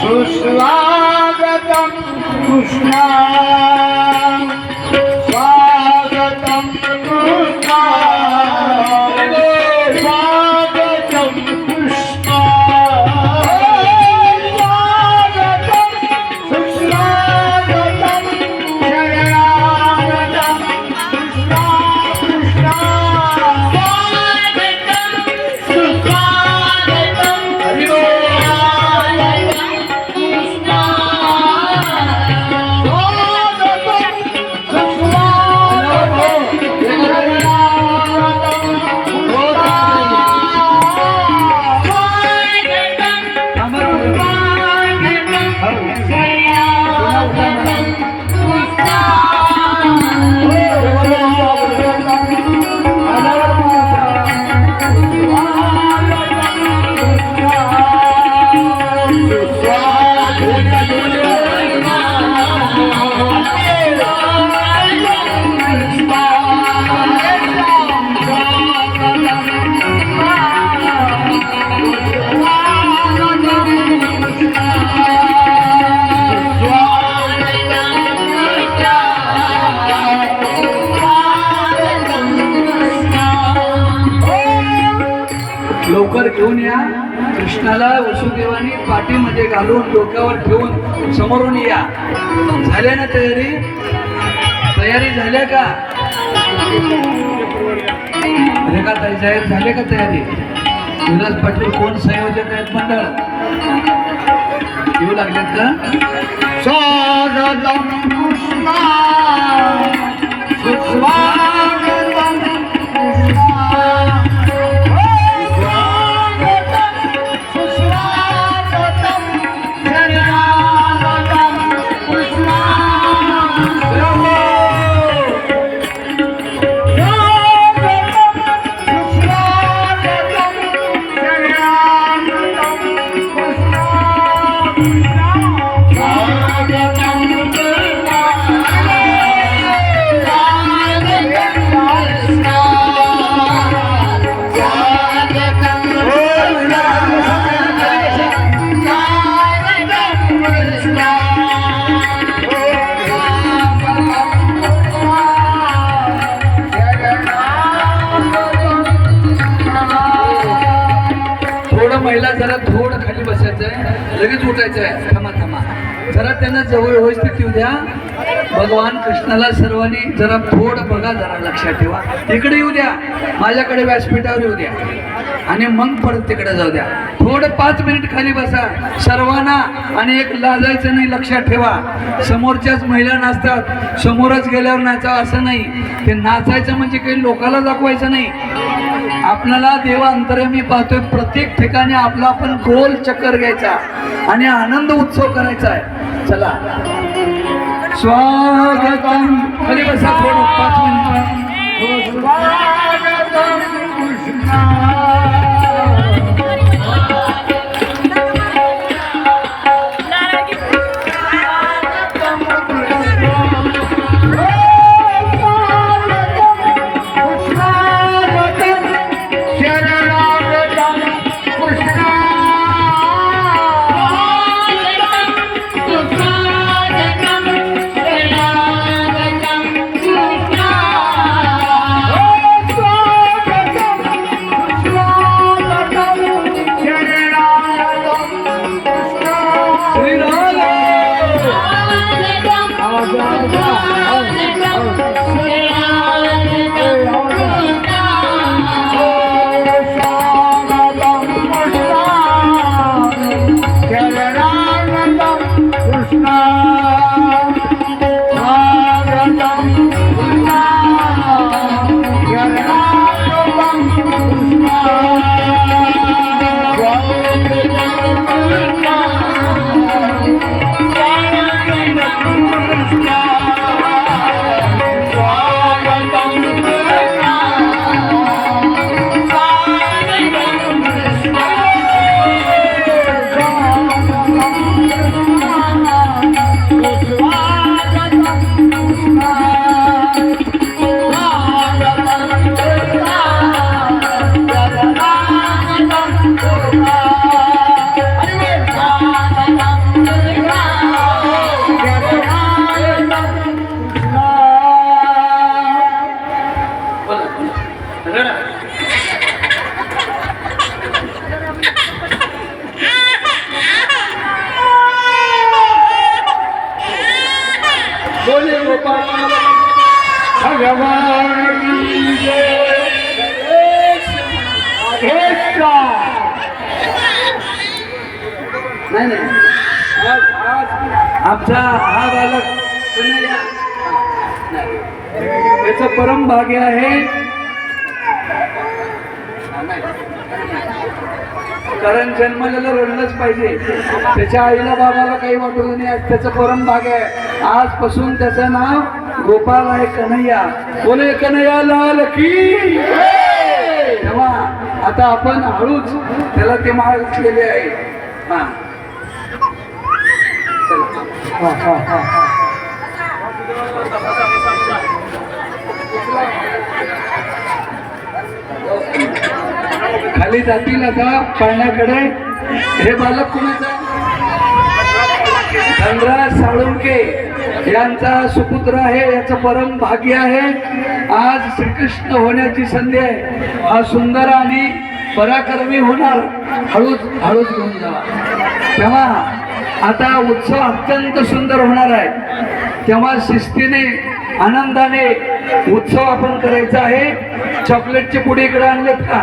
सुस्वागतं कृष्णा स्वागतं कृष्णा स्वागतं कृष्णा स्वागतं सुस्वागतं शरणागतं कृष्णा कृष्णा स्वागतं सुस्वागतं लवकर घेऊन या. कृष्णाला वसुदेवाने पाठीमध्ये घालून डोक्यावर ठेवून समोरून या. झाल्या ना तयारी? तयारी झाल्या का? रेखाताई जाहीर झाले का तयारी? विलास पाटील कोण संयोजक आहेत मंडळ? येऊ लागलेत का? स्वागतं कृष्णा सुस्वागतं कृष्णा स्वागतं सुस्वागतं शरणागतं कृष्णा महिला जरा थोडं खाली बसायचं आहे, लगेच उठायचं आहे. थांबा थांबा, जरा त्यांना जवळ व्यवस्थित येऊ द्या. भगवान कृष्णाला सर्वांनी जरा थोडं बघा, जरा लक्षात ठेवा. इकडे येऊ द्या, माझ्याकडे व्यासपीठावर येऊ द्या आणि मग परत तिकडे जाऊ द्या. थोडं 5 मिनिट खाली बसा सर्वांना. आणि एक लाजायचं नाही, लक्षात ठेवा. समोरच्याच महिला नाचतात, समोरच गेल्यावर नाचावं असं नाही. ते नाचायचं म्हणजे काही लोकाला दाखवायचं नाही. आपल्याला देवा अंतर्यामी पाहतोय, प्रत्येक ठिकाणी आपला आपण गोल चक्कर घ्यायचा आणि आनंद उत्सव करायचा आहे. चला, स्वागतम. खाली बसा थोडं 5 मिनिट. स्वागतं कृष्णा नाही नाही आज आमचा हा बालक कन्हैया, नाही. याचं परम भाग्य आहे, कारण जन्मलेलं रडलंच पाहिजे. त्याच्या आईला बाबाला काही वाटलं नाही. आज त्याचं परम भाग्य आहे. आजपासून त्याचं नाव गोपाल आहे, कन्हैया. बोले कन्हैया लाल की. तेव्हा आता आपण हळूच त्याला ते माळ घातलेले आहे. हा खाली जातील आता पाळण्याकडे. हे बालक कुणाचं? धनराज साळुंके यांचा सुपुत्र आहे. याचं परम भाग्य आहे. आज श्रीकृष्ण होण्याची संधी आहे. हा सुंदर आणि पराक्रमी होणार. हळूच हळूच घेऊन जावा. तेव्हा आता उत्सव अत्यंत सुंदर होणार आहे. तेव्हा शिस्तीने आनंदाने उत्सव आपण करायचा आहे. चॉकलेटची पुडी इकडे आणलेत का?